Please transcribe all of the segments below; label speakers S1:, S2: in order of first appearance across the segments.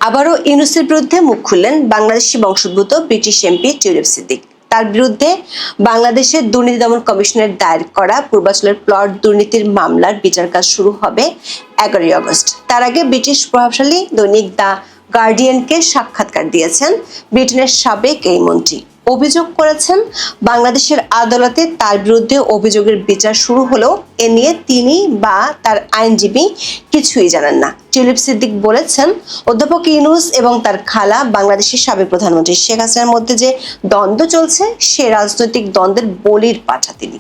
S1: আবারও ইউনূসের বিরুদ্ধে মুখ খুললেন বাংলাদেশি বংশোদ্ভূত ব্রিটিশ এমপি টিউলিপ সিদ্দিক। তার বিরুদ্ধে বাংলাদেশের দুর্নীতি দমন কমিশনের দায়ের করা পূর্বাচলের প্লট দুর্নীতির মামলার বিচার কাজ শুরু হবে 11 আগস্ট। তার আগে ব্রিটিশ প্রভাবশালী দৈনিক দ্য গার্ডিয়ানকে সাক্ষাৎকার দিয়েছেন ব্রিটেনের সাবেক এই মন্ত্রী। অভিযোগ করেছেন বাংলাদেশের আদালতে তার বিরুদ্ধে অভিযোগের বিচার শুরু হলেও এ নিয়ে তিনি বা তার আইনজীবী কিছুই জানেন না। টিউলিপ সিদ্দিক বলেছেন, অধ্যাপক ইউনূস এবং তার খালা বাংলাদেশের সাবেক প্রধানমন্ত্রী শেখ হাসিনার মধ্যে যে দ্বন্দ্ব চলছে সে রাজনৈতিক দ্বন্দ্বের বলির পাঠা তিনি।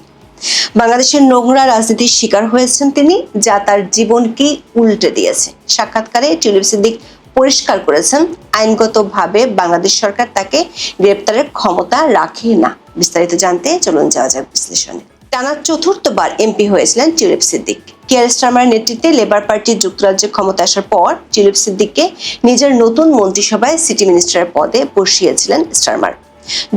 S1: বাংলাদেশের নোংরা রাজনীতির শিকার হয়েছেন তিনি, যা তার জীবনকে উল্টে দিয়েছে। সাক্ষাৎকারে টিউলিপ সিদ্দিক পরিষ্কার করেছেন, আইনগতভাবে বাংলাদেশ সরকার তাকে গ্রেপ্তারের ক্ষমতা রাখে না। বিস্তারিত জানতে চলুন যাওয়া যাক বিশ্লেষণে। টানা চতুর্থবার এমপি হয়েছিলেন টিউলিপ সিদ্দিক। কিয়ার স্টারমারের নেতৃত্বে লেবার পার্টি যুক্তরাজ্যে ক্ষমতা আসার পর টিউলিপ সিদ্দিককে নিজের নতুন মন্ত্রিসভায় সিটি মিনিস্টারের পদে বসিয়েছিলেন স্টারমার।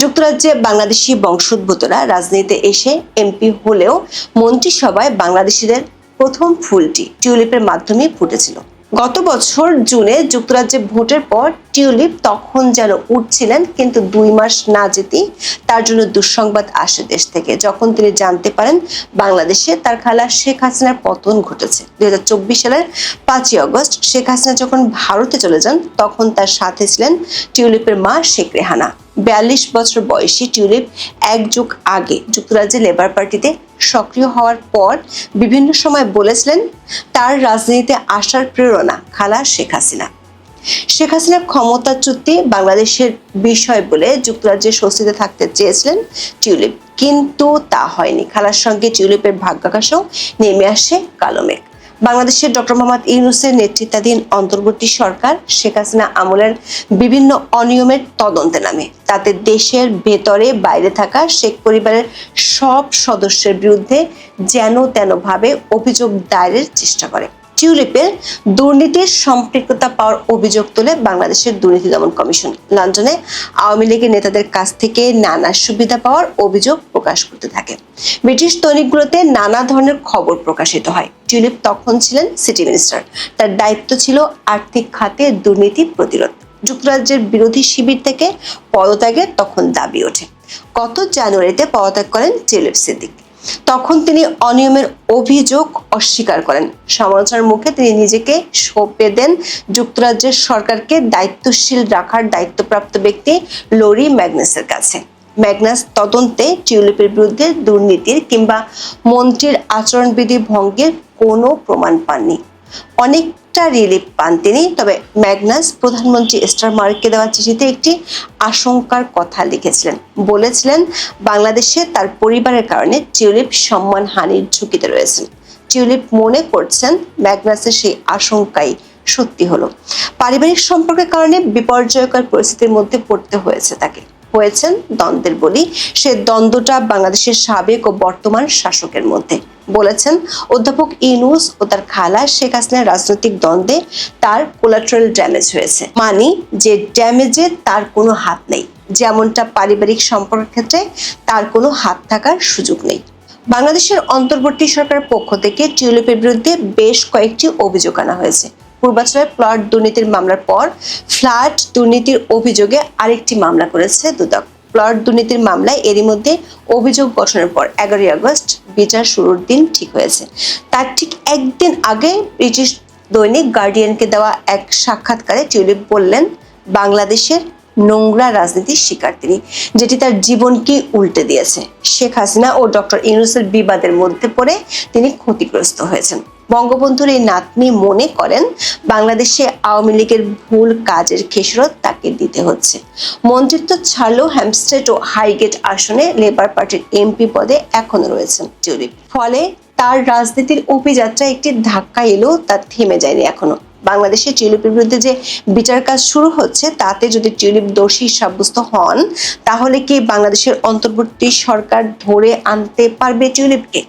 S1: যুক্তরাজ্যে বাংলাদেশি বংশোদ্ভূতরা রাজনীতিতে এসে এমপি হলেও মন্ত্রিসভায় বাংলাদেশিদের প্রথম ফুলটি টিউলিপের মাধ্যমে ফুটেছিল। গত বছর জুনে যুক্তরাজ্যে ভোটের পর টিউলিপ তখন যেন উঠছিলেন, কিন্তু 2 মাস না যেতেই তার জন্য দুঃসংবাদ আসে দেশ থেকে, যখন তিনি জানতে পারেন বাংলাদেশে তার খালা শেখ হাসিনার পতন ঘটেছে। 2024 সালের 5 আগস্ট শেখ হাসিনা যখন ভারতে চলে যান, তখন তার সাথে ছিলেন টিউলিপের মা শেখ রেহানা। 42 বছর বয়সী টিউলিপ 1 যুগ আগে যুক্তরাজ্যে লেবার পার্টিতে সক্রিয় হওয়ার পর বিভিন্ন সময় বলেছিলেন তার রাজনীতিতে আসার প্রেরণা খালা শেখ হাসিনা। শেখ হাসিনা ক্ষমতাচ্যুতি বাংলাদেশের বিষয় বলে যুক্তরাজ্যে স্বস্তিতে থাকতে চেয়েছিলেন টিউলিপ, কিন্তু তা হয়নি। খালার সঙ্গে টিউলিপের ভাগ্যাকাশেও নেমে আসে কালো মেঘ। বাংলাদেশের ডক্টর মোহাম্মদ ইউনূসের নেতৃত্বাধীন অন্তর্বর্তী সরকার শেখ হাসিনা আমলের বিভিন্ন অনিয়মের তদন্তে নামে। তাতে দেশের ভেতরে বাইরে থাকা শেখ পরিবারের সব সদস্যের বিরুদ্ধে যেন তেনভাবে অভিযোগ দায়েরের চেষ্টা করে। টিউলিপের দুর্নীতির সম্পৃক্ততা পাওয়ার অভিযোগ তোলে বাংলাদেশের দুর্নীতি দমন কমিশন। লন্ডনে আওয়ামী লীগের নেতাদের কাছ থেকে নানা সুবিধা পাওয়ার অভিযোগ প্রকাশ করতে থাকে। ব্রিটিশ দৈনিকগুলোতে নানা ধরনের খবর প্রকাশিত হয়। টিউলিপ তখন ছিলেন সিটি মিনিস্টার। তার দায়িত্ব ছিল আর্থিক খাতে দুর্নীতি প্রতিরোধ। যুক্তরাজ্যের বিরোধী শিবির থেকে পদত্যাগের তখন দাবি ওঠে। গত জানুয়ারিতে পদত্যাগ করেন টিউলিপ সিদ্দিক। তখন তিনি অনিয়মের অভিযোগ অস্বীকার করেন। সমালোচনার মুখে তিনি নিজেকে সঁপে দেন যুক্তরাজ্যের সরকারকে দায়িত্বশীল রাখার দায়িত্বপ্রাপ্ত ব্যক্তি লরি ম্যাগনাসের কাছে। ম্যাগনাস তদন্তে টিউলিপের বিরুদ্ধে দুর্নীতির কিংবা মন্ত্রীর আচরণবিধি ভঙ্গের কোনো প্রমাণ পাননি। অনেকটা রিলিফ পান তিনি। তবে ম্যাগনাস প্রধানমন্ত্রী স্টারমারকে দেওয়া চিঠিতে একটি আশঙ্কার কথা লিখেছিলেন। বলেছিলেন বাংলাদেশে তার পরিবারের কারণে টিউলিপ সম্মানহানির ঝুঁকিতে রয়েছেন। টিউলিপ মনে করছেন ম্যাগনাসের সেই আশঙ্কাই সত্যি হলো। পারিবারিক সম্পর্কের কারণে বিপর্যয়কর পরিস্থিতির মধ্যে পড়তে হয়েছে তাকে। হয়েছেন দ্বন্দ্বের বলি। সে দ্বন্দ্বটা বাংলাদেশের সাবেক ও বর্তমান শাসকের মধ্যে। বলেছেন, অধ্যাপক ইউনূস ও তার খালা শেখ হাসিনার রাজনৈতিক দ্বন্দ্বে তার কোলাটারাল ড্যামেজ হয়েছে, মানে যে ড্যামেজে তার কোনো হাত নেই। যেমনটা পারিবারিক সম্পর্কের ক্ষেত্রে তার কোনো হাত থাকার সুযোগ নেই। বাংলাদেশের অন্তর্বর্তী সরকারের পক্ষ থেকে টিউলিপের বিরুদ্ধে বেশ কয়েকটি অভিযোগ আনা হয়েছে। পূর্বাচলের প্লট দুর্নীতির মামলার পর ফ্ল্যাট দুর্নীতির অভিযোগে আরেকটি মামলা করেছে দুদক। প্লট দুর্নীতির মামলায় এরই মধ্যে অভিযোগ গঠনের পর 11 আগস্ট বিচার শুরুর দিন ঠিক হয়েছে। তার ঠিক একদিন আগে ব্রিটিশ দৈনিক গার্ডিয়ানকে দেওয়া এক সাক্ষাৎকারে টিউলিপ বললেন, বাংলাদেশের নোংরা রাজনীতির শিকার তিনি, যেটি তার জীবনকে উল্টে দিয়েছে। শেখ হাসিনা ও ডক্টর ইউনূসের বিবাদের মধ্যে পড়ে তিনি ক্ষতিগ্রস্ত হয়েছেন। বঙ্গবন্ধুর এই নাতনি মনে করেন বাংলাদেশে আওয়ামী লীগের ভুল কাজের খেসারত তাকে দিতে হচ্ছে। মন্ত্রিত্ব ছাড়লেও হ্যাম্পস্টেড ও হাইগেট আসনে লেবার পার্টির এমপি পদে এখনো রয়েছেন টিউলিপ। ফলে তার রাজনীতির অভিযাত্রা একটি ধাক্কা এলেও তা থেমে যায়নি এখনো। বাংলাদেশে টিউলিপের বিরুদ্ধে যে বিচার কাজ শুরু হচ্ছে, তাতে যদি টিউলিপ দোষী সাব্যস্ত হন, তাহলে কি বাংলাদেশের অন্তর্বর্তী সরকার ধরে আনতে পারবে টিউলিপকে?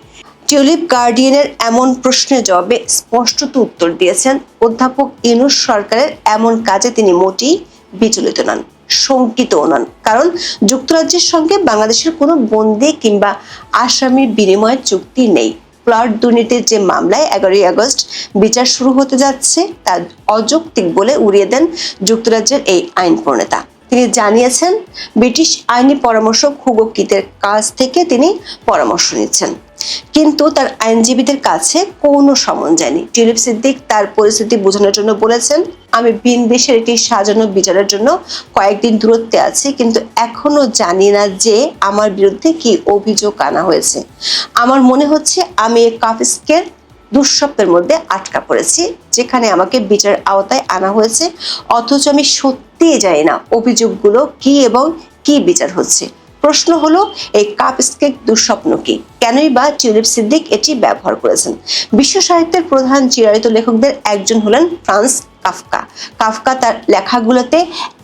S1: টিউলিপ গার্ডিয়ানের এমন প্রশ্নের জবাবে স্পষ্ট উত্তর দিয়েছেন, অধ্যাপক ইউনূস সরকারের এমন কাজে তিনি মোটেই বিচলিত নন, শঙ্কিতও নন। কারণ যুক্তরাজ্যের সঙ্গে বাংলাদেশের কোনো বন্দী কিংবা আসামি বিনিময় চুক্তি নেই। প্লট দুর্নীতির যে মামলায় 11ই আগস্ট বিচার শুরু হতে যাচ্ছে তা অযৌক্তিক বলে উড়িয়ে দেন যুক্তরাজ্যের এই আইন প্রণেতা। তিনি জানিয়েছেন, ব্রিটিশ আইনি পরামর্শক হুগো কিতের কাছ থেকে তিনি পরামর্শ নিচ্ছেন, কিন্তু তার আইনজীবীদের কাছে কোনো সমন যায়নি। টিউলিপ সিদ্দিক তার পরিস্থিতি বোঝানোর জন্য বলেছেন, আমি বিন-দেশের একটি সাজানো বিচারের জন্য কয়েকদিন দূরত্বে আছি, কিন্তু এখনো জানি না যে আমার বিরুদ্ধে কি অভিযোগ আনা হয়েছে। আমার মনে হচ্ছে আমি কাফস্কের দুঃস্বপ্নের মধ্যে আটকা পড়েছি, যেখানে আমাকে বিচারের আওতায় আনা হয়েছে, অথচ আমি সত্যিই জানি না অভিযোগগুলো কি এবং কি বিচার হচ্ছে। প্রশ্ন হলো, এই কাফস্কের দুঃস্বপ্ন কি? কেনই বা টিউলিপ সিদ্দিক এটি ব্যবহার করেছেন? বিশ্ব সাহিত্যের প্রধান চিরায়ত লেখকদের একজন হলেন ফ্রান্স কাফকা। কাফকা তার লেখাগুলোতে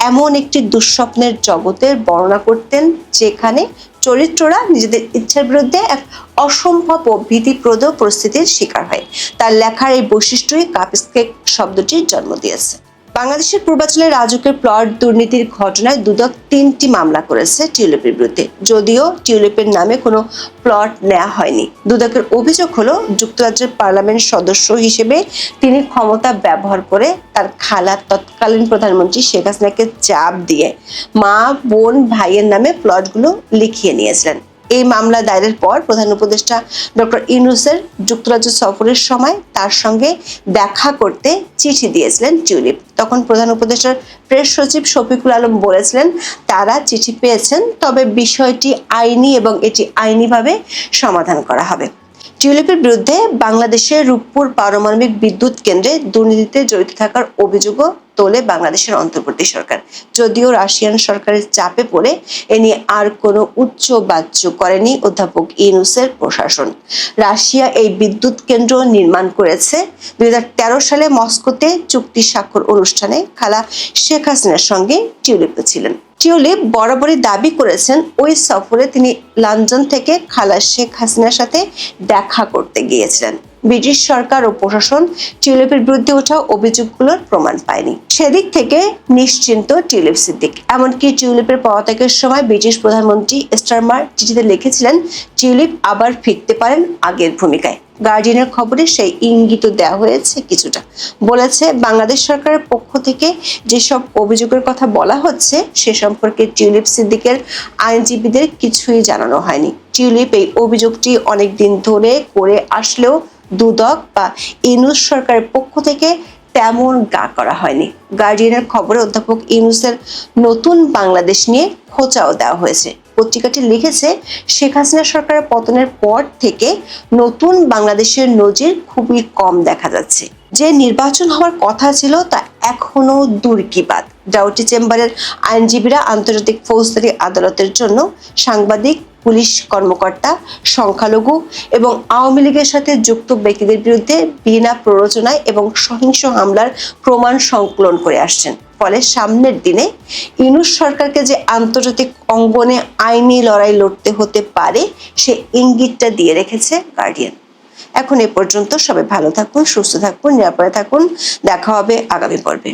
S1: এমন একটি দুঃস্বপ্নের জগতের বর্ণনা করতেন যেখানে চরিত্ররা নিজেদের ইচ্ছার বিরুদ্ধে এক অসম্ভব ও ভীতিপ্রদ পরিস্থিতির শিকার হয়। তার লেখার এই বৈশিষ্ট্যই কাফস্কেক শব্দটির জন্ম দিয়েছে। বাংলাদেশের পূর্বাঞ্চলের রাজুকের প্লট দুর্নীতির ঘটনায় দুদক 3টি মামলা করেছে টিউলিপের বিরুদ্ধে, যদিও টিউলিপের নামে কোনো প্লট নেওয়া হয়নি। দুদকের অভিযোগ হলো, যুক্তরাজ্যের পার্লামেন্ট সদস্য হিসেবে তিনি ক্ষমতা ব্যবহার করে তার খালা তৎকালীন প্রধানমন্ত্রী শেখ হাসিনাকে চাপ দিয়ে মা, বোন, ভাইয়ের নামে প্লটগুলো লিখিয়ে নিয়েছিলেন। এই মামলা দায়েরের পর প্রধান উপদেষ্টা ডক্টর ইউনূসের যুক্তরাজ্য সফরের সময় তার সঙ্গে দেখা করতে চিঠি দিয়েছিলেন টিউলিপ। তখন প্রধান উপদেষ্টার প্রেস সচিব শফিকুল আলম বলেছিলেন, তারা চিঠি পেয়েছেন, তবে বিষয়টি আইনি এবং এটি আইনিভাবে সমাধান করা হবে। টিউলিপের বিরুদ্ধে বাংলাদেশের রূপপুর পারমাণবিক বিদ্যুৎ কেন্দ্রে দুর্নীতিতে জড়িত থাকার অভিযোগও তোলে বাংলাদেশের অন্তর্বর্তী সরকার, যদিও রাশিয়ান সরকারের চাপে পড়ে এ নিয়ে আর কোনো উচ্চ বাচ্য করেনি অধ্যাপক ইউনূসের প্রশাসন। রাশিয়া এই বিদ্যুৎ কেন্দ্র নির্মাণ করেছে। 2013 সালে মস্কোতে চুক্তি স্বাক্ষর অনুষ্ঠানে খালা শেখ হাসিনার সঙ্গে টিউলিপ ছিলেন। টিউলিপ বরাবরই দাবি করেছেন, ওই সফরে তিনি লন্ডন থেকে খালা শেখ হাসিনার সাথে দেখা করতে গিয়েছিলেন। ব্রিটিশ সরকার ও প্রশাসন টিউলিপের বিরুদ্ধে ওঠা অভিযোগগুলোর প্রমাণ পায়নি। সেদিক থেকে নিশ্চিন্ত টিউলিপ সিদ্দিক। এমনকি টিউলিপের পদত্যাগের সময় ব্রিটিশ প্রধানমন্ত্রী স্টারমার চিঠিতে লিখেছিলেন, টিউলিপ আবার ফিরতে পারেন আগের ভূমিকায়। গার্ডিয়ানের খবরে সেই ইঙ্গিত দেওয়া হয়েছে কিছুটা। বলেছে, বাংলাদেশ সরকারের পক্ষ থেকে যেসব অভিযোগের কথা বলা হচ্ছে সে সম্পর্কে টিউলিপ সিদ্দিকের আইনজীবীদের কিছুই জানানো হয়নি। টিউলিপ এই অভিযোগটি অনেকদিন ধরে করে আসলেও দুদক বা ইউনূস সরকারের পক্ষ থেকে তেমন গা করা হয়নি। গার্ডিয়ানের খবরে অধ্যাপক ইউনূসের নতুন বাংলাদেশ নিয়ে খোঁচাও দেওয়া হয়েছে। পত্রিকাটি লিখেছে, শেখ হাসিনা সরকারের পতনের পর থেকে নতুন বাংলাদেশের নজির খুবই কম দেখা যাচ্ছে। যে নির্বাচন হওয়ার কথা ছিল তা এখনো দূর কি বাদ। ডাউটি চেম্বারের আইনজীবীরা আন্তর্জাতিক ফৌজদারি আদালতের জন্য সাংবাদিক, পুলিশ কর্মকর্তা, সংখ্যালঘু এবং আওয়ামী লীগের সাথে যুক্ত ব্যক্তিদের বিরুদ্ধে বিনা প্ররোচনায় এবং সহিংস হামলার প্রমাণ সংকলন করে আসছেন। ফলে সামনের দিনে ইউনূস সরকারকে যে আন্তর্জাতিক অঙ্গনে আইনি লড়াই লড়তে হতে পারে সে ইঙ্গিতটা দিয়ে রেখেছে গার্ডিয়ান। এখন এ পর্যন্ত। সবাই ভালো থাকুন, সুস্থ থাকুন, নিরাপদে থাকুন। দেখা হবে আগামী পর্বে।